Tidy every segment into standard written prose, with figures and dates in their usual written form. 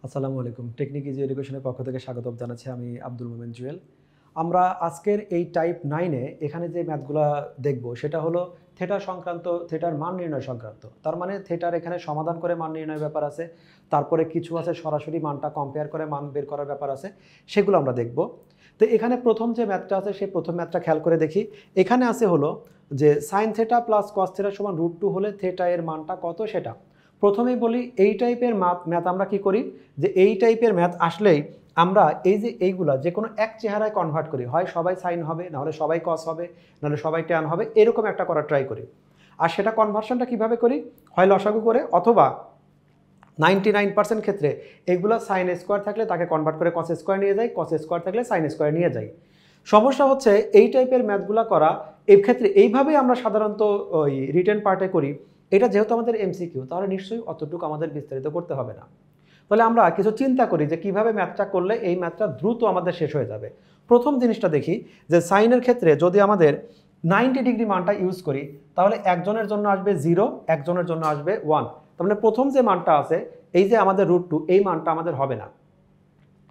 আসসালামু আলাইকুম। Technique easy এডুকেশনের পক্ষ থেকে স্বাগতম জানাচ্ছি আমি আব্দুল মোমেন জুয়েল। আমরা আজকের এই টাইপ 9 এ এখানে যে ম্যাথগুলা দেখব সেটা হলো থিটা সংক্রান্ত, থিটার মান নির্ণয় সংক্রান্ত। তার মানে থিটার এখানে সমাধান করে মান নির্ণয়ের ব্যাপার আছে। তারপরে কিছু আছে সরাসরি মানটা কম্পেয়ার করে মান বের করার ব্যাপার আছে। সেগুলো আমরা দেখব। তো এখানে প্রথম যে ম্যাথটা আছে সেই প্রথম ম্যাথটা খেয়াল করে দেখি। এখানে আছে হলো যে sin θ + cos θ = √2 হলে থিটা এর মানটা কত সেটা। প্রথমেই বলি এই টাইপের ম্যাথ আমরা কি করি যে এই টাইপের ম্যাথ আসলেই আমরা এই যে এইগুলা যে কোনো এক চেহারায় কনভার্ট করি, হয় সবাই সাইন হবে, নাহলে সবাই কস হবে, নাহলে সবাই ট্যান হবে, এরকম একটা করার ট্রাই করি। আর সেটা কনভার্সনটা কিভাবে করি, হয় লসাগু করে অথবা 99% ক্ষেত্রে এইগুলা সাইন স্কোয়ার থাকলে তাকে কনভার্ট করে কস স্কোয়ার নিয়ে যাই, কস স্কোয়ার থাকলে সাইন স্কোয়ার নিয়ে যাই। সমস্যা হচ্ছে এই টাইপের ম্যাথগুলো করা এই ক্ষেত্রে এইভাবেই আমরা সাধারণত ওই রিটেন পার্টে করি। এটা যেহেতু আমাদের এমসিকিউ তাহলে নিশ্চয়ই অতটুকু আমাদের বিস্তারিত করতে হবে না। তাহলে আমরা কিছু চিন্তা করি যে কিভাবে ম্যাথটা করলে এই ম্যাথটা দ্রুত আমাদের শেষ হয়ে যাবে। প্রথম জিনিসটা দেখি যে সাইনের ক্ষেত্রে যদি আমাদের 90 ডিগ্রি মানটা ইউজ করি তাহলে একজনের জন্য আসবে 0, একজনের জন্য আসবে 1। তার মানে প্রথম যে মানটা আছে এই যে আমাদের √2 এই মানটা আমাদের হবে না।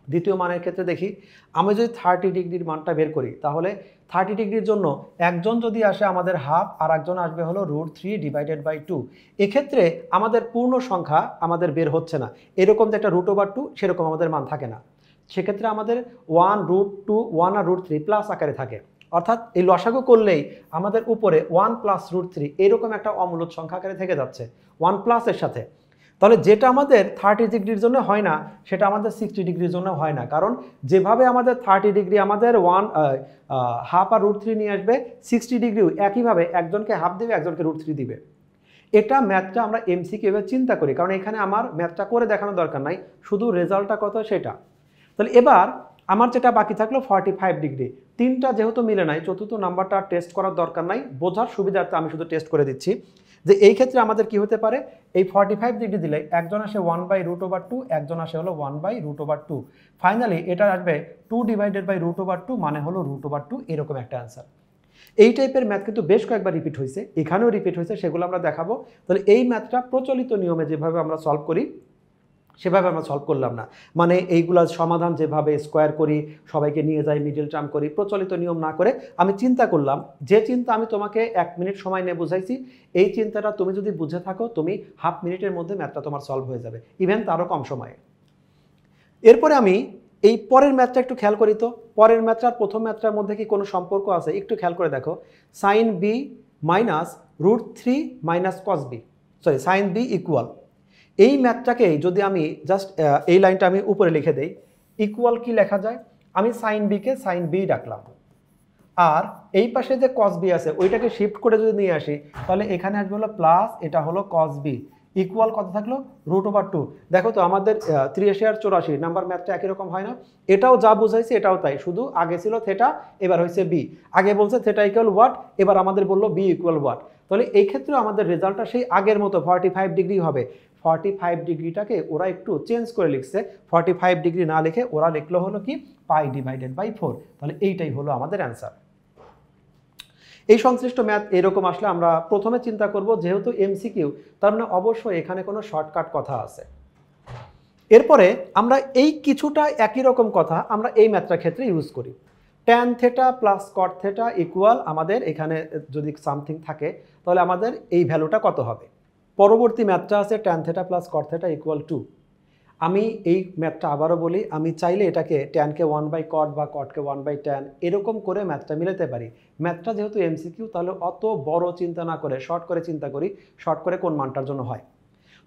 দ্বিতীয় মানের ক্ষেত্রে দেখি আমি যদি 30 ডিগ্রির মানটা বের করি তাহলে 30 ডিগ্রির জন্য একজন যদি আসে আমাদের হাফ আর একজন আসবে হলো √3/2। এক্ষেত্রে আমাদের পূর্ণ সংখ্যা আমাদের বের হচ্ছে না, এরকম যে একটা √2 সেরকম আমাদের মান থাকে না। সেক্ষেত্রে আমাদের 1 √2 1 আর √3 প্লাস আকারে থাকে, অর্থাৎ এই লসাগু করলেই আমাদের উপরে 1 + √3 এরকম একটা অমূলদ সংখ্যা আকারে থেকে যাচ্ছে 1 প্লাসের সাথে। তাহলে যেটা আমাদের 30 ডিগ্রির জন্য হয় না সেটা আমাদের 60 ডিগ্রির জন্য হয় না, কারণ যেভাবে আমাদের 30 ডিগ্রি আমাদের হাফ আর √3 নিয়ে আসবে, 60 ডিগ্রিও একইভাবে একজনকে হাফ দিবে একজনকে √3 দিবে। এটা ম্যাথটা আমরা এমসিকিউ এভাবে চিন্তা করি, কারণ এখানে আমার ম্যাথটা করে দেখানোর দরকার নাই, শুধু রেজাল্টটা কত সেটা। তাহলে এবার আমার যেটা বাকি থাকলো 45 ডিগ্রি, তিনটা যেহেতু মিলে নাই চতুর্থ নাম্বারটা টেস্ট করার দরকার নাই, বোঝার সুবিধার্থে আমি শুধু টেস্ট করে দিচ্ছি যে এই ক্ষেত্রে আমাদের কি হতে পারে। এই 45 ডিগ্রি দিলে একজন আসে 1/√2, একজন আসে হলো 1/√2। ফাইনালি এটা আসবে 2/√2 মানে হলো √2, এরকম একটা অ্যান্সার। এই টাইপের ম্যাথ কিন্তু বেশ কয়েকবার রিপিট হয়েছে, এখানেও রিপিট হয়েছে, সেগুলো আমরা দেখাবো। তাহলে এই ম্যাথটা প্রচলিত নিয়মে যেভাবে আমরা সলভ করি সেভাবে আমরা সলভ করলাম না, মানে এইগুলা সমাধান যেভাবে স্কোয়ার করি, সবাইকে নিয়ে যাই, মিডল টার্ম করি, প্রচলিত নিয়ম না করে আমি চিন্তা করলাম, যে চিন্তা আমি তোমাকে 1 মিনিট সময় নিয়ে বুঝাইছি এই চিন্তাটা তুমি যদি বুঝে থাকো তুমি হাফ মিনিটের মধ্যে ম্যাথটা তোমার সলভ হয়ে যাবে, ইভেন তারও কম সময়ে। এরপরে আমি এই পরের ম্যাথটা একটু খেয়াল করি, তো পরের ম্যাথটা আর প্রথম ম্যাথটার মধ্যে কি কোনো সম্পর্ক আছে একটু খেয়াল করে দেখো। Sine B minus √3 minus cos B, sorry sine B equal, এই ম্যাথটাকেই যদি আমি জাস্ট এই লাইনটা আমি উপরে লিখে দেই, ইকুয়াল কি লেখা যায়, আমি সাইন বিকে সাইন বি ডাকলাম, আর এই পাশে যে কস বি আছে ওইটাকে শিফট করে যদি নিয়ে আসি তাহলে এখানে আসবে হলো প্লাস, এটা হলো কস বি, ইকুয়াল কত থাকলো √2। দেখো তো আমাদের 83 আর 84 নাম্বার ম্যাথটা একই রকম হয় না, এটাও যা বুঝাইছে এটাও তাই, শুধু আগে ছিল থেটা এবার হয়েছে বি, আগে বলছে থেটা ইকুয়াল হোয়াট, এবার আমাদের বললো বি ইকুয়াল হোয়াট। তাহলে এই ক্ষেত্রে আমাদের রেজাল্টটা সেই আগের মতো 45 ডিগ্রি হবে। 45 ডিগ্রিটাকে ওরা একটু চেঞ্জ করে লিখছে, 45 ডিগ্রি না লিখে ওরা লিখলো হলো কি π/4। তাহলে এইটাই হলো আমাদের অ্যান্সার। এই সংশ্লিষ্ট ম্যাথ এরকম আসলে আমরা প্রথমে চিন্তা করব যেহেতু এমসিকিউ তার মানে অবশ্যই এখানে কোনো শর্টকাট কথা আছে। এরপরে আমরা এই কিছুটা একই রকম কথা আমরা এই ম্যাথটার ক্ষেত্রে ইউজ করি। tan θ + cot θ ইকুয়াল, আমাদের এখানে যদি সামথিং থাকে তাহলে আমাদের এই ভ্যালুটা কত হবে। পরবর্তী ম্যাথটা আছে tan θ + cot θ = 2। আমি এই ম্যাথটা আবারও বলি, আমি চাইলে এটাকে ট্যানকে 1/cot বা কটকে 1/tan এরকম করে ম্যাথটা মিলাতে পারি। ম্যাথটা যেহেতু এমসিকিউ তাহলে অত বড় চিন্তা না করে শর্ট করে চিন্তা করি, শর্ট করে কোন মানটার জন্য হয়।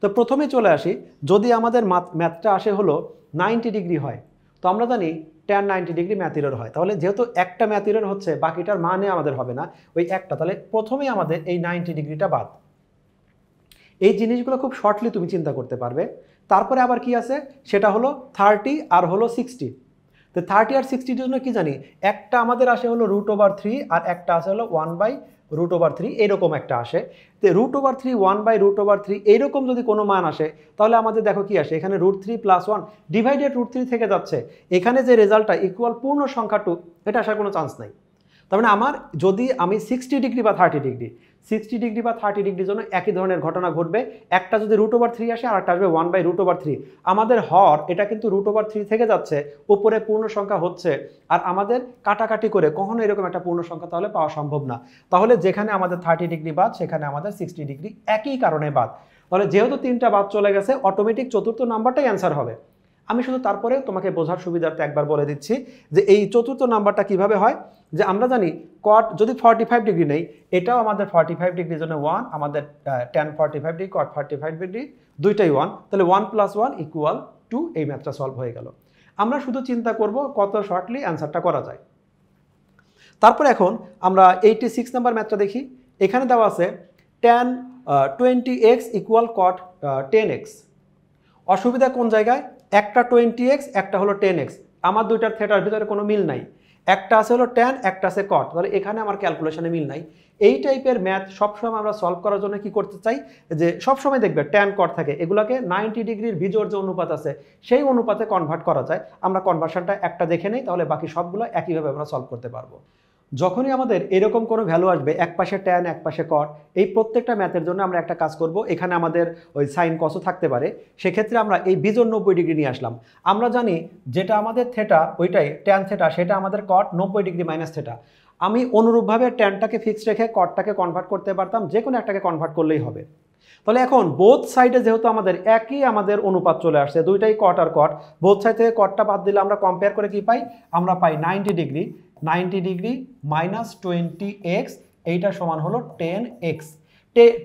তো প্রথমে চলে আসি, যদি আমাদের ম্যাথটা আসে হলো 90 ডিগ্রি হয়, তো আমরা জানি tan 90 ডিগ্রি ম্যাথ এরর হয়, তাহলে যেহেতু একটা ম্যাথ এরর হচ্ছে বাকিটার মানে আমাদের হবে না ওই একটা, তাহলে প্রথমেই আমাদের এই 90 ডিগ্রিটা বাদ। এই জিনিসগুলো খুব শর্টলি তুমি চিন্তা করতে পারবে। তারপরে আবার কি আছে সেটা হলো 30 আর হলো 60। তো 30 আর 60 জন্য কি জানি, একটা আমাদের আসে হলো √3 আর একটা আসে হলো 1/√3, এরকম একটা আসে। তো √3 1/√3 এইরকম যদি কোনো মান আসে তাহলে আমাদের দেখো কি আসে, এখানে √3 + 1 ডিভাইডেড √3 থেকে যাচ্ছে, এখানে যে রেজাল্টটা ইকুয়াল পূর্ণ সংখ্যা 2 এটা আসার কোনো চান্স নাই। তার মানে আমার যদি আমি 60 ডিগ্রি বা 30 ডিগ্রি 60 ডিগ্রি বা 30 ডিগ্রির জন্য একই ধরনের ঘটনা ঘটবে। একটা যদি √3 আসে আর একটা আসবে 1/√3। আমাদের হর এটা কিন্তু √3 থেকে যাচ্ছে, উপরে পূর্ণ সংখ্যা হচ্ছে, আর আমাদের কাটাকাটি করে কখনো এরকম একটা পূর্ণ সংখ্যা তাহলে পাওয়া সম্ভব না। তাহলে যেখানে আমাদের 30 ডিগ্রি বাদ সেখানে আমাদের 60 ডিগ্রি একই কারণে বাদ। তাহলে যেহেতু 3টা বাদ চলে গেছে, অটোমেটিক চতুর্থ নাম্বারটাই অ্যান্সার হবে। আমি শুধু তারপরে তোমাকে বোঝার সুবিধার্থে একবার বলে দিচ্ছি যে এই চতুর্থ নাম্বারটা কিভাবে হয়। যে আমরা জানি কট যদি 45 ডিগ্রি নেই, এটাও আমাদের 45 ডিগ্রির জন্য 1, আমাদের tan 45 ডিগ্রি কট 45 ডিগ্রি দুইটাই 1, তাহলে 1 + 1 = 2। এই ম্যাথটা সলভ হয়ে গেল। আমরা শুধু চিন্তা করব কত শর্টলি অ্যান্সারটা করা যায়। তারপর এখন আমরা 86 নাম্বার ম্যাথটা দেখি। এখানে দেওয়া আছে tan 20x = cot 10x। অসুবিধা কোন জায়গায়? একটা 20x, একটা হলো 10x। আমার দুইটার থিটার ভিতরে কোনো মিল নাই। একটা আছে হলো tan, একটা আছে cot। তাহলে এখানে আমার ক্যালকুলেশনে মিল নাই। এই টাইপের ম্যাথ সবসময় আমরা সলভ করার জন্য কি করতে চাই, যে সবসময় দেখবে tan cot থাকে, এগুলোকে 90 ডিগ্রির বিজোড় যে অনুপাত আছে সেই অনুপাতে কনভার্ট করা যায়। আমরা কনভার্সনটা একটা দেখে নেই, তাহলে বাকি সবগুলো একইভাবে আমরা সলভ করতে পারবো। যখনই আমাদের এরকম কোনো ভ্যালু আসবে, এক পাশে ট্যান এক পাশে কট, এই প্রত্যেকটা ম্যাথের জন্য আমরা একটা কাজ করব। এখানে আমাদের ওই সাইন কসও থাকতে পারে, সেক্ষেত্রে আমরা এই বিজোড় 90 ডিগ্রি নিয়ে আসলাম। আমরা জানি যেটা আমাদের থেটা ওইটাই ট্যান থেটা, সেটা আমাদের কট 90 ডিগ্রি মাইনাস থেটা। আমি অনুরূপভাবে ট্যানটাকে ফিক্সড রেখে কটটাকে কনভার্ট করতে পারতাম, যে কোনো একটাকে কনভার্ট করলেই হবে। তাহলে এখন বোথ সাইডে যেহেতু আমাদের একই আমাদের অনুপাত চলে আসছে, দুইটাই কট আর কট, বোথ সাইড থেকে কটটা বাদ দিলে আমরা কম্পেয়ার করে কি পাই? আমরা পাই 90 ডিগ্রি। 90 ডিগ্রি মাইনাস 20x, এইটা সমান হলো 10x।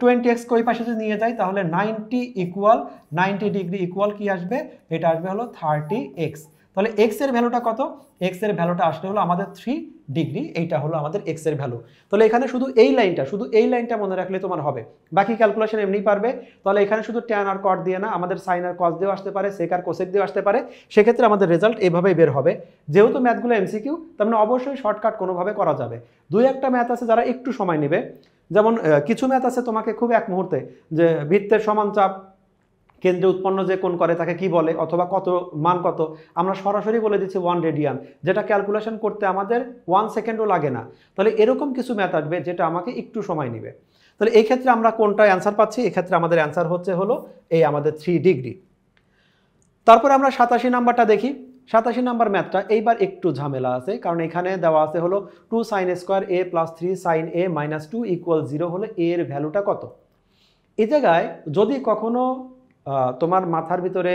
20x ওই পাশে যদি নিয়ে যাই তাহলে 90 ডিগ্রি ইকুয়াল কি আসবে? এটা আসবে হলো 30x। তাহলে x এর ভ্যালুটা কত? x এর ভ্যালুটা আসলে হলো আমাদের 3 ডিগ্রি। এইটা হলো আমাদের x এর ভ্যালু। তাহলে এখানে শুধু এই লাইনটা মনে রাখলে তোমার হবে, বাকি ক্যালকুলেশন এমনি পারবে। তাহলে এখানে শুধু ট্যান আর কট দিয়ে না, আমাদের সাইন আর কস দিয়েও আসতে পারে, সেক আর কোসেক দিয়েও আসতে পারে। সেক্ষেত্রে আমাদের রেজাল্ট এভাবেই বের হবে। যেহেতু ম্যাথগুলো এমসিকিউ, তার মানে অবশ্যই শর্টকাট কোনোভাবে করা যাবে। দুই একটা ম্যাথ আছে যারা একটু সময় নেবে, যেমন কিছু ম্যাথ আছে তোমাকে খুব এক মুহূর্তে, যে বৃত্তের সমান চাপ কেন্দ্রে উৎপন্ন যে কোণ করে তাকে কি বলে, অথবা কত মান কত, আমরা সরাসরি বলে দিচ্ছি 1 রেডিয়ান, যেটা ক্যালকুলেশন করতে আমাদের 1 সেকেন্ডও লাগে না। তাহলে এরকম কিছু ম্যাথ আসবে যেটা আমাকে একটু সময় নেবে। তাহলে এই ক্ষেত্রে আমরা কোনটা অ্যান্সার পাচ্ছি? এক্ষেত্রে আমাদের অ্যান্সার হচ্ছে হলো এই আমাদের 3 ডিগ্রি। তারপরে আমরা 87 নাম্বারটা দেখি। 87 নাম্বার ম্যাথটা এইবার একটু ঝামেলা আছে, কারণ এখানে দেওয়া আছে হলো 2 sin square a + 3 sin a - 2 = 0 হলে a এর ভ্যালুটা কত? এই জায়গায় যদি কখনো তোমার মাথার ভিতরে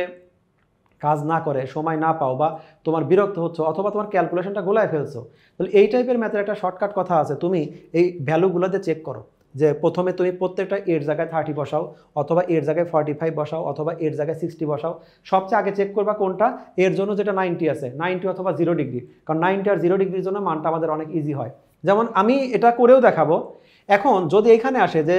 কাজ না করে, সময় না পাও, বা তোমার বিরক্ত হচ্ছ, অথবা তোমার ক্যালকুলেশনটা গোলায় ফেলছো, তাহলে এই টাইপের ম্যাথের একটা শর্টকাট কথা আছে। তুমি এই ভ্যালুগুলোতে চেক করো, যে প্রথমে তুমি প্রত্যেকটা এর জায়গায় 30 বসাও, অথবা এর জায়গায় 45 বসাও, অথবা এর জায়গায় 60 বসাও। সবচেয়ে আগে চেক করবা কোনটা এর জন্য যেটা 90 আছে, 90 অথবা 0 ডিগ্রি, কারণ 90 আর 0 ডিগ্রির জন্য মানটা আমাদের অনেক ইজি হয়। যেমন আমি এটা করেও দেখাবো। এখন যদি এখানে আসে যে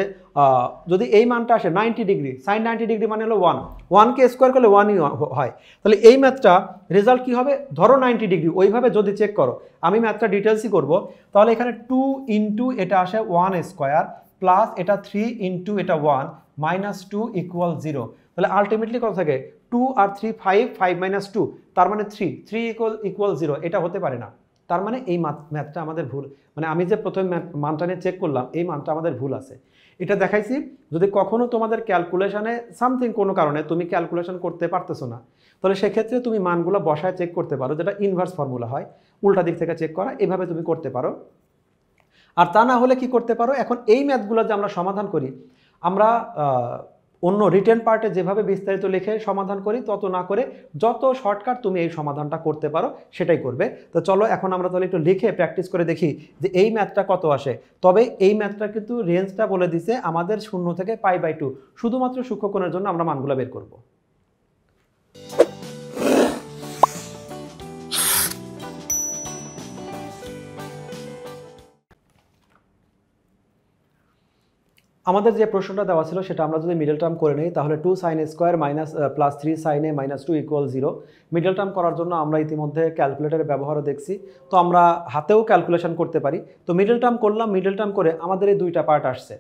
যদি এই মানটা আসে 90 ডিগ্রি, সাইন 90 ডিগ্রি মানে হলো 1, 1কে স্কোয়ার করলে 1ই হয়। তাহলে এই ম্যাথটা রেজাল্ট কি হবে? ধরো 90 ডিগ্রি, ওইভাবে যদি চেক করো, আমি ম্যাথটা ডিটেলসই করব। তাহলে এখানে 2 ইন্টু এটা আসে 1 স্কোয়ার, প্লাস এটা 3 ইন্টু এটা 1 - 2 = 0। তাহলে আলটিমেটলি কত থাকে? 2 আর 3 5, 5 - 2, তার মানে 3 = 0। এটা হতে পারে না। তার মানে এই ম্যাথটা আমাদের ভুল, মানে আমি যে প্রথমে মানটা নিয়ে চেক করলাম, এই মানটা আমাদের ভুল আছে। এটা দেখাইছি। যদি কখনো তোমাদের ক্যালকুলেশনে সামথিং কোনো কারণে তুমি ক্যালকুলেশন করতে পারতেছো না, তাহলে সেক্ষেত্রে তুমি মানগুলো বসায় চেক করতে পারো, যেটা ইনভার্স ফর্মুলা হয়, উল্টা দিক থেকে চেক করা, এভাবে তুমি করতে পারো। আর তা না হলে কি করতে পারো, এখন এই ম্যাথগুলো যে আমরা সমাধান করি, আমরা অন্য রিটেন পার্টে যেভাবে বিস্তারিত লিখে সমাধান করি তত না করে যত শর্টকাট তুমি এই সমাধানটা করতে পারো সেটাই করবে। তো চলো এখন আমরা তাহলে একটু লিখে প্র্যাকটিস করে দেখি যে এই ম্যাথটা কত আসে। তবে এই ম্যাথটা কিন্তু রেঞ্জটা বলে দিছে আমাদের 0 থেকে π/2, শুধুমাত্র সূক্ষ্মকোণের জন্য আমরা মানগুলো বের করব। আমাদের যে প্রশ্নটা দেওয়া ছিল সেটা আমরা যদি মিডল টার্ম করে নিই, তাহলে 2 sin square plus 3 sin a - 2 = 0। Middle term করার জন্য আমরা ইতিমধ্যে ক্যালকুলেটরের ব্যবহারও দেখছি, তো আমরা হাতেও ক্যালকুলেশন করতে পারি। তো মিডল টার্ম করলাম, মিডল টার্ম করে আমাদের এই দুইটা পার্ট আসছে।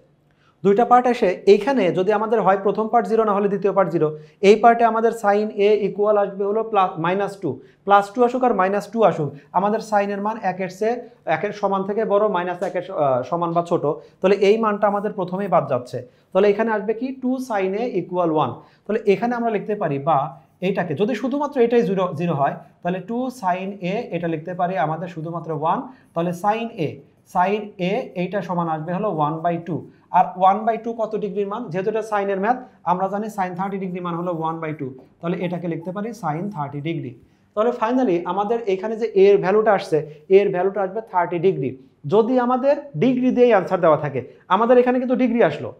দুইটা পার্ট এসে এইখানে যদি আমাদের হয় প্রথম পার্ট 0 না হলে দ্বিতীয় পার্ট 0, এই পার্টে আমাদের সাইন এ ইকুয়াল আসবে হলো -2, +2 আসুক আর -2 আসুক, আমাদের সাইনের মান 1-এর সমান থেকে বড়, -1-এর সমান বা ছোট, তাহলে এই মানটা আমাদের প্রথমেই বাদ যাচ্ছে। তাহলে এখানে আসবে কি 2 sin a = 1। তাহলে এখানে আমরা লিখতে পারি, বা এইটাকে যদি শুধুমাত্র এটাই 0 হয় তাহলে 2 sin a এটা লিখতে পারি আমাদের শুধুমাত্র 1। তাহলে sin a এইটা সমান আসবে হলো 1/2। আর 1/2 কত ডিগ্রির মান? যেহেতু এটা সাইনের ম্যাথ, আমরা জানি sin 30 ডিগ্রি মান হলো 1/2, তাহলে এটাকে লিখতে পারি sin 30 ডিগ্রি। তাহলে ফাইনালি আমাদের এখানে যে এর ভ্যালুটা আসছে, এর ভ্যালুটা আসবে 30 ডিগ্রি। যদি আমাদের ডিগ্রি দিয়েই অ্যান্সার দেওয়া থাকে, আমাদের এখানে কিন্তু ডিগ্রি আসলো।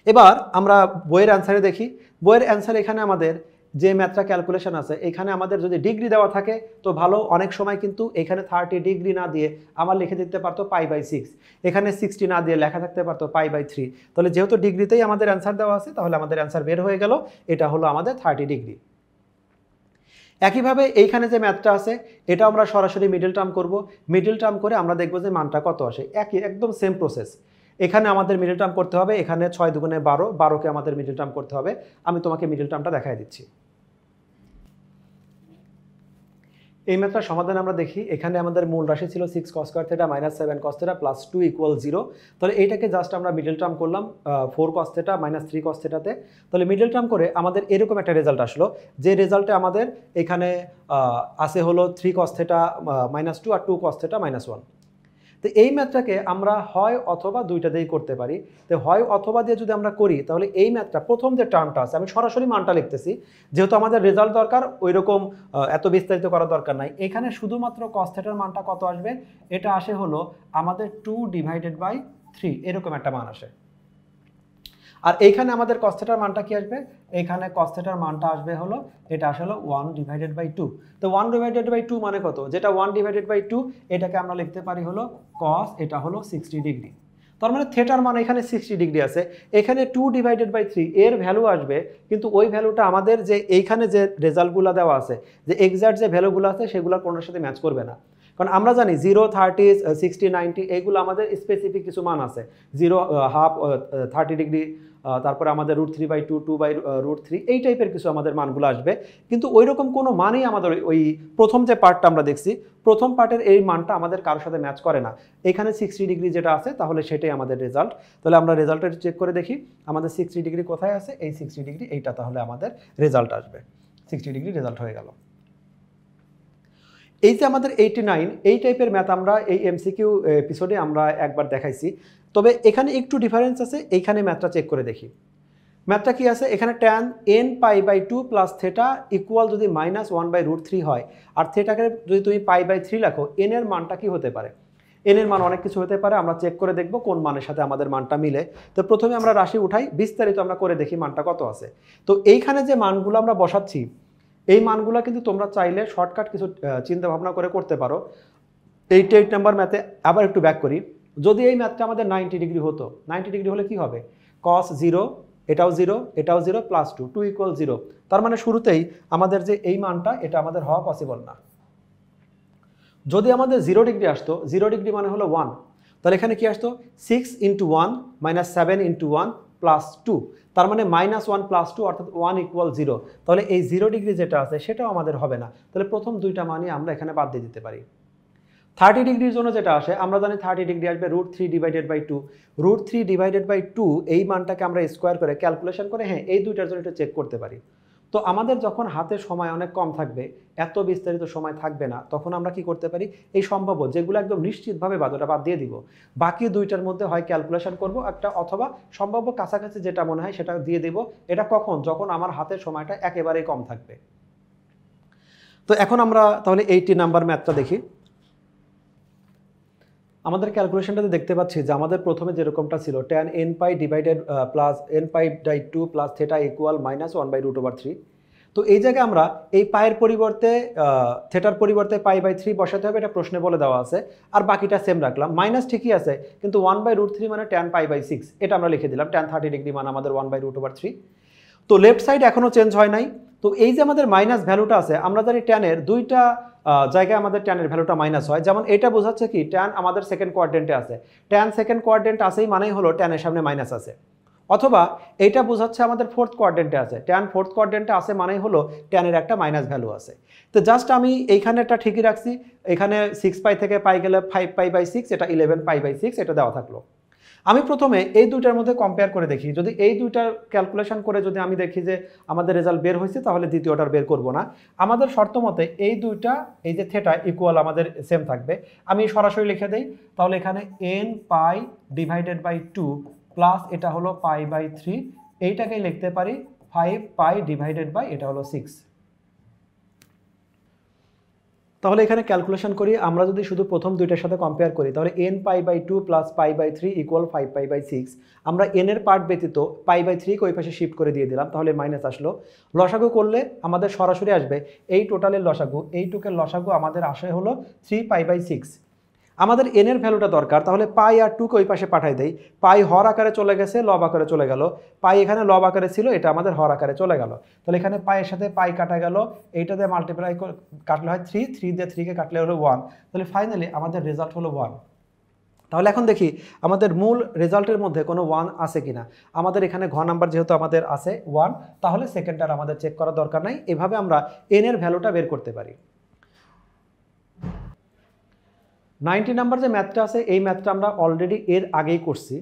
এবার আমরা বইয়ের অ্যান্সারে দেখি। বইয়ের অ্যান্সার এখানে আমাদের যে ম্যাথটা ক্যালকুলেশন আছে, এখানে আমাদের যদি ডিগ্রি দেওয়া থাকে তো ভালো, অনেক সময় কিন্তু এখানে 30 ডিগ্রি না দিয়ে আমার লিখে দিতে পারতো π/6, এখানে 60 না দিয়ে লেখা থাকতে পারতো π/3। তাহলে যেহেতু ডিগ্রিতেই আমাদের অ্যান্সার দেওয়া আছে, তাহলে আমাদের অ্যান্সার বের হয়ে গেল, এটা হলো আমাদের 30 ডিগ্রি। একইভাবে এইখানে যে ম্যাথটা আছে, এটা আমরা সরাসরি মিডল টার্ম করব। মিডল টার্ম করে আমরা দেখব যে মানটা কত আসে। একদম সেম প্রসেস। এখানে আমাদের মিডল টার্ম করতে হবে, এখানে 6 দুগুণে 12, 12কে আমাদের মিডল টার্ম করতে হবে। আমি তোমাকে মিডল টার্মটা দেখাই দিচ্ছি। এই ম্যাথটার সমাধান আমরা দেখি। এখানে আমাদের মূল রাশি ছিল 6 cos square theta - 7 cos theta +2 = 0। তাহলে এইটাকে জাস্ট আমরা মিডল টার্ম করলাম 4 cos theta - 3 cos theta তে। তাহলে মিডল টার্ম করে আমাদের এরকম একটা রেজাল্ট আসলো, যে রেজাল্টে আমাদের এখানে আছে হলো 3 cos theta -2 আর 2 cos theta -1। তো এই ম্যাথটাকে আমরা হয় অথবা দুইটা দিয়েই করতে পারি। তো হয় অথবা দিয়ে যদি আমরা করি, তাহলে এই ম্যাথটা প্রথম যে টার্মটা আছে, আমি সরাসরি মানটা লিখতেছি, যেহেতু আমাদের রেজাল্ট দরকার, ওই রকম এত বিস্তারিত করার দরকার নাই। এখানে শুধুমাত্র cos থিটার মানটা কত আসবে, এটা আসে হলো আমাদের 2/3, এরকম একটা মান আসে। আর এইখানে আমাদের cos থিটার মানটা কি আসবে, এখানে cos থিটার মানটা আসবে হলো, এটা আসলে 1/2। তো 1/2 মানে কত, যেটা 1/2, এটাকে আমরা লিখতে পারি হলো cos, এটা হলো 60 ডিগ্রি। তার মানে থিটার মান এখানে 60 ডিগ্রি আছে, এখানে 2/3 এর ভ্যালু আসবে, কিন্তু ওই ভ্যালুটা আমাদের যে এইখানে যে রেজাল্টগুলো দেওয়া আছে, যে এক্সাক্ট যে ভ্যালুগুলো আছে, সেগুলো কোনোর সাথে ম্যাচ করবে না। কারণ আমরা জানি 0, 30, 60, 90 এইগুলো আমাদের স্পেসিফিক কিছু মান আছে। 0, হাফ, 30 ডিগ্রি, তারপরে আমাদের √3/2, 2/√3, এই টাইপের কিছু আমাদের মানগুলো আসবে। কিন্তু ওই রকম কোনো মানই আমাদের ওই প্রথম যে পার্টটা আমরা দেখছি, প্রথম পার্টের এই মানটা আমাদের কারোর সাথে ম্যাচ করে না। এখানে 60 ডিগ্রি যেটা আছে, তাহলে সেটাই আমাদের রেজাল্ট। তাহলে আমরা রেজাল্টটা চেক করে দেখি, আমাদের 60 ডিগ্রি কোথায় আছে, এই 60 ডিগ্রি এইটা, তাহলে আমাদের রেজাল্ট আসবে। 60 ডিগ্রি রেজাল্ট হয়ে গেল। এই যে আমাদের 89, এই টাইপের ম্যাথ আমরা এই এমসিকিউ এপিসোডে আমরা একবার দেখাইছি। তবে এখানে একটু ডিফারেন্স আছে, এইখানে ম্যাথটা চেক করে দেখি। ম্যাথটা কি আছে, এখানে tan nπ/2 + থিটা ইকুয়াল যদি -1/√3 হয়, আর থিটাকে যদি তুমি π/3 লেখো, n এর মানটা কি হতে পারে? n এর মান অনেক কিছু হতে পারে, আমরা চেক করে দেখব কোন মানের সাথে আমাদের মানটা মিলে। তো প্রথমে আমরা রাশি উঠাই, বিস্তারিত আমরা করে দেখি মানটা কত আছে। তো এইখানে যে মানগুলো আমরা বসাচ্ছি, এই মানগুলো কিন্তু তোমরা চাইলে শর্টকাট কিছু চিন্তা ভাবনা করে করতে পারো। 88 নাম্বার ম্যাথে আবার একটু ব্যাক করি। যদি এই ম্যাথটা আমাদের 90 ডিগ্রি হতো, 90 ডিগ্রি হলে কি হবে, cos 0, এটাও 0, এটাও 0, +2, 2 = 0। তার মানে শুরুতেই আমাদের যে এই মানটা, এটা আমাদের হওয়া পসিবল না। যদি আমাদের 0 ডিগ্রি আসতো, 0 ডিগ্রি মানে হলো 1, তাহলে এখানে কি আসতো, 6 × 1 - 7 × 1 +2, তার মানে -1 + 2 অর্থাৎ 1 = 0। তাহলে এই 0 ডিগ্রি যেটা আছে, সেটাও আমাদের হবে না। তাহলে প্রথম দুইটা মানই আমরা এখানে বাদ দিয়ে দিতে পারি। 30 ডিগ্রির জন্য যেটা আসে, আমরা জানি 30 ডিগ্রি আসবে √3/2। √3/2 এই মানটাকে আমরা স্কোয়ার করে ক্যালকুলেশন করে, হ্যাঁ, এই দুইটার জন্য এটা চেক করতে পারি। তো আমাদের যখন হাতে সময় অনেক কম থাকবে, এত বিস্তারিত সময় থাকবে না, তখন আমরা কি করতে পারি, এই সম্ভাব্য যেগুলো একদম নিশ্চিতভাবে বাদ, ওটা বাদ দিয়ে দিব। বাকি দুইটার মধ্যে হয় ক্যালকুলেশন করব একটা, অথবা সম্ভাব্য কাছাকাছি যেটা মনে হয় সেটা দিয়ে দেব। এটা কখন, যখন আমার হাতের সময়টা একেবারেই কম থাকবে। তো এখন আমরা তাহলে 80 নাম্বার ম্যাথটা দেখি। আমাদের ক্যালকুলেশনটাতে দেখতে পাচ্ছি যে আমাদের প্রথমে যেরকমটা ছিল, tan nπ nπ/2 + theta equal -1/√3। তো এই জায়গায় আমরা এই পায়ের পরিবর্তে থিটার পরিবর্তে π/3 বসাতে হবে, এটা প্রশ্নে বলে দেওয়া আছে। আর বাকিটা সেম রাখলাম, মাইনাস ঠিকই আছে, কিন্তু 1/√3 মানে tan π/6, এটা আমরা লিখে দিলাম। tan 30 ডিগ্রি মানে আমাদের 1/√3। তো লেফট সাইড এখনো চেঞ্জ হয় নাই, তো এই যে আমাদের মাইনাস ভ্যালুটা আছে, আমরা জানি ট্যানের দুইটা জায়গায় আমাদের ট্যানের ভ্যালুটা মাইনাস হয়। যেমন এটা বোঝাচ্ছে কি ট্যান আমাদের সেকেন্ড কোয়াড্রেন্টে আছে, ট্যান সেকেন্ড কোয়াড্রেন্ট আছেই মানেই হলো ট্যানের সামনে মাইনাস আছে। অথবা এইটা বোঝাচ্ছে আমাদের ফোর্থ কোয়াড্রেন্টে আছে, ট্যান ফোর্থ কোয়াড্রেন্টে আছে মানেই হলো ট্যানের একটা মাইনাস ভ্যালু আছে। তো জাস্ট আমি এইখানেটা ঠিকই রাখছি, এখানে 6π থেকে পাই গেলে 5π/6, এটা 11π/6 এটা দেওয়া থাকলো। আমি প্রথমে এই দুইটার মধ্যে কম্পেয়ার করে দেখি, যদি এই দুইটার ক্যালকুলেশন করে যদি আমি দেখি যে আমাদের রেজাল্ট বের হয়েছে, তাহলে দ্বিতীয়টার বের করব না। আমাদের শর্ত মতে এই দুইটা, এই যে থেটা ইকুয়াল আমাদের সেম থাকবে। আমি সরাসরি লিখে দেই, তাহলে এখানে n π/2 প্লাস এটা হলো π/3, এইটাকেই লিখতে পারি 5π/ এটা হলো 6। তাহলে এখানে ক্যালকুলেশন করি, আমরা যদি শুধু প্রথম দুইটার সাথে কম্পেয়ার করি, তাহলে n π/2 প্লাস π/3 ইকুয়াল 5π/6। আমরা n এর পার্ট ব্যতীত π/3 কে ওই পাশে শিফট করে দিয়ে দিলাম, তাহলে মাইনাস আসলো। লসাগু করলে আমাদের সরাসরি আসবে এই টোটালের লসাগু, এইটুকের লসাগু আমাদের আসে হলো 3π/6। আমাদের n এর ভ্যালুটা দরকার, তাহলে পাই আর 2 কে ওই পাশে পাঠাই দেই। পাই হর আকারে চলে গেছে, লব আকারে চলে গেল। পাই এখানে লব আকারে ছিল, এটা আমাদের হর আকারে চলে গেল। তাহলে এখানে পাইয়ের সাথে পাই কাটা গেল, এইটা দিয়ে মাল্টিপ্লাই কাটলে হয় 3, 3 দিয়ে 3 কে কাটলে হলো 1। তাহলে ফাইনালি আমাদের রেজাল্ট হলো 1। তাহলে এখন দেখি আমাদের মূল রেজাল্টের মধ্যে কোনো 1 আছে কিনা। আমাদের এখানে ঘ নাম্বার যেহেতু আমাদের আছে 1, তাহলে সেকেন্ডটার আমাদের চেক করার দরকার নাই। এভাবে আমরা n এর ভ্যালুটা বের করতে পারি। 90 নাম্বার যে ম্যাথটা আছে, এই ম্যাথটা আমরা অলরেডি এর আগেই করছি।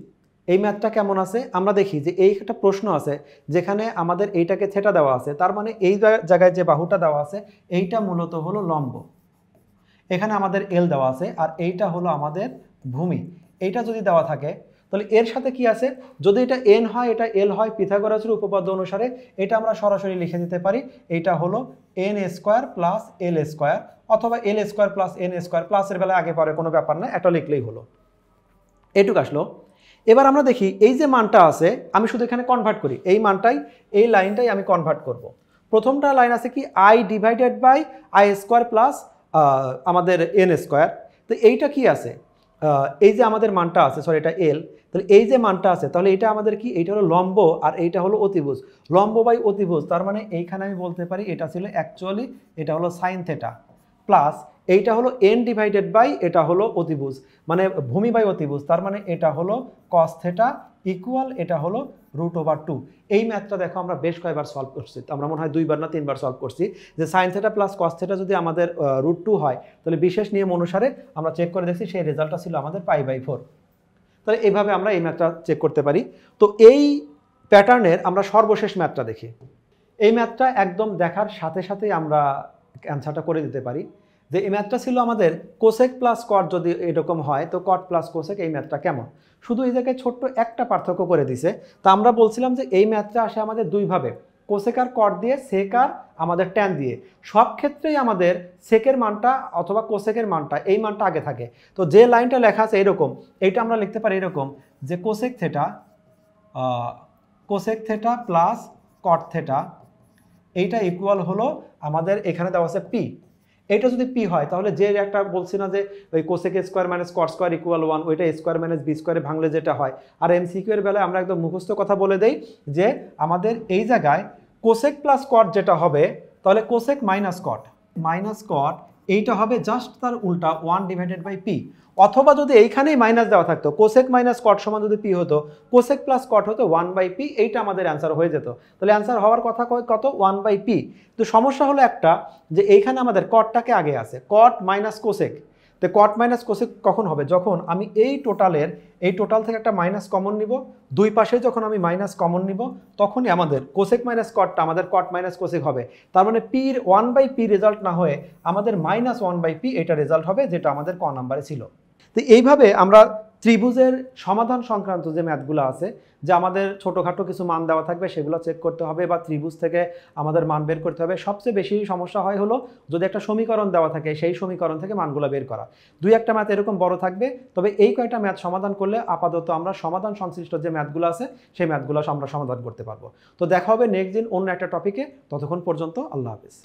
এই ম্যাথটা কেমন আছে আমরা দেখি যে এই একটা প্রশ্ন আছে যেখানে আমাদের এইটাকে থেটা দেওয়া আছে, তার মানে এই জায়গায় যে বাহুটা দেওয়া আছে এইটা মূলত হলো লম্ব, এখানে আমাদের এল দেওয়া আছে, আর এইটা হলো আমাদের ভূমি। এইটা যদি দেওয়া থাকে তাহলে এর সাথে কি আছে, যদি এটা এন হয় এটা এল হয়, পিথাগোরাসের উপপাদ্য অনুসারে এটা আমরা সরাসরি লিখে দিতে পারি, এইটা হলো n² প্লাস l², অথবা l² প্লাস n², প্লাসের বেলায় আগে পরে কোনো ব্যাপার না, এটা লিখলেই হলো। এটুকু আসলো। এবার আমরা দেখি এই যে মানটা আছে, আমি শুধু এখানে কনভার্ট করি, এই মানটাই, এই লাইনটাই আমি কনভার্ট করব। প্রথমটা লাইন আছে কি i/i² প্লাস আমাদের n²। তো এইটা কি আছে, এই যে আমাদের মানটা আছে, সরি এটা এল, তাহলে এই যে মানটা আছে, তাহলে এটা আমাদের কি, এইটা হলো লম্ব আর এইটা হলো অতিভুজ। লম্ব বাই অতিভুজ, তার মানে এইখানে আমি বলতে পারি এটা ছিল অ্যাকচুয়ালি এটা হলো সাইন থেটা, প্লাস এইটা হলো n/, এটা হলো অতিভুজ মানে ভূমি বাই অতিভুজ, তার মানে এটা হলো cos থেটা ইকুয়াল এটা হলো √/2। এই ম্যাথটা দেখো আমরা বেশ কয়েকবার সলভ করছি, আমরা মনে হয় 2বার না 3বার সলভ করছি, যে sine theta plus cos theta যদি আমাদের √2 হয়, তাহলে বিশেষ নিয়ম অনুসারে আমরা চেক করে দেখছি সেই রেজাল্টটা ছিল আমাদের π/4। তাহলে এইভাবে আমরা এই ম্যাথটা চেক করতে পারি। তো এই প্যাটার্নের আমরা সর্বশেষ ম্যাথটা দেখি। এই ম্যাথটা একদম দেখার সাথে সাথেই আমরা অ্যান্সারটা করে দিতে পারি, যে এই ম্যাথটা ছিল আমাদের কোসেক প্লাস কট যদি এরকম হয়, তো কট প্লাস কোসেক এই ম্যাথটা কেমন। শুধু এই জায়গায় ছোট্ট একটা পার্থক্য করে দিছে। তা আমরা বলছিলাম যে এই ম্যাথটা আসে আমাদের দুইভাবে, কোসেক আর কট দিয়ে, সেক আর আমাদের ট্যান দিয়ে। সব ক্ষেত্রেই আমাদের সেকের মানটা অথবা কোসেকের মানটা, এই মানটা আগে থাকে। তো যে লাইনটা লেখা আছে এরকম, এইটা আমরা লিখতে পারি এরকম, যে cosec theta plus cot theta, এইটা ইকুয়াল হলো আমাদের এখানে দেওয়া আছে পি। এটা যদি পি হয় তাহলে যে একটা বলছি না যে ওই cosec square minus cot square equal 1, ওইটা স্কোয়ার মাইনাস বি স্কোয়ারে ভাঙলে যেটা হয়। আর এমসিকিউ এর বেলায় আমরা একদম মুখস্থ কথা বলে দেই যে আমাদের এই জায়গায় কোসেক প্লাস কট যেটা হবে, তাহলে কোসেক মাইনাস কট এইটা হবে জাস্ট তার উল্টা 1/p। অথবা যদি এইখানেই মাইনাস দেওয়া থাকতো, কোসেক মাইনাস কট সমান যদি পি হতো, কোসেক প্লাস কট হতো 1/p, এইটা আমাদের অ্যান্সার হয়ে যেত। তাহলে অ্যান্সার হওয়ার কথা কত, 1/p। তো সমস্যা হলো একটা, যে এইখানে আমাদের কটটাকে আগে আছে, কট মাইনাস কোসেক। তো কট মাইনাস কোসেক কখন হবে, যখন আমি এই টোটাল থেকে একটা মাইনাস কমন নিব, দুই পাশে যখন আমি মাইনাস কমন নিব, তখনই আমাদের কোসেক মাইনাস কটটা আমাদের কট মাইনাস কোসেক হবে। তার মানে পির 1/p রেজাল্ট না হয়ে আমাদের -1/p এটা রেজাল্ট হবে, যেটা আমাদের ক নাম্বারে ছিল। তো এইভাবে আমরা ত্রিভুজের সমাধান সংক্রান্ত যে ম্যাথগুলো আছে, যে আমাদের ছোটোখাটো কিছু মান দেওয়া থাকবে সেগুলো চেক করতে হবে, বা ত্রিভুজ থেকে আমাদের মান বের করতে হবে। সবচেয়ে বেশি সমস্যা হয় হলো যদি একটা সমীকরণ দেওয়া থাকে, সেই সমীকরণ থেকে মানগুলো বের করা। দুই একটা ম্যাথ এরকম বড় থাকবে, তবে এই কয়টা ম্যাথ সমাধান করলে আপাতত আমরা সমাধান সংশ্লিষ্ট যে ম্যাথগুলো আছে সেই ম্যাথগুলো আমরা সমাধান করতে পারবো। তো দেখা হবে নেক্সট দিন অন্য একটা টপিকে। ততক্ষণ পর্যন্ত আল্লাহ হাফেজ।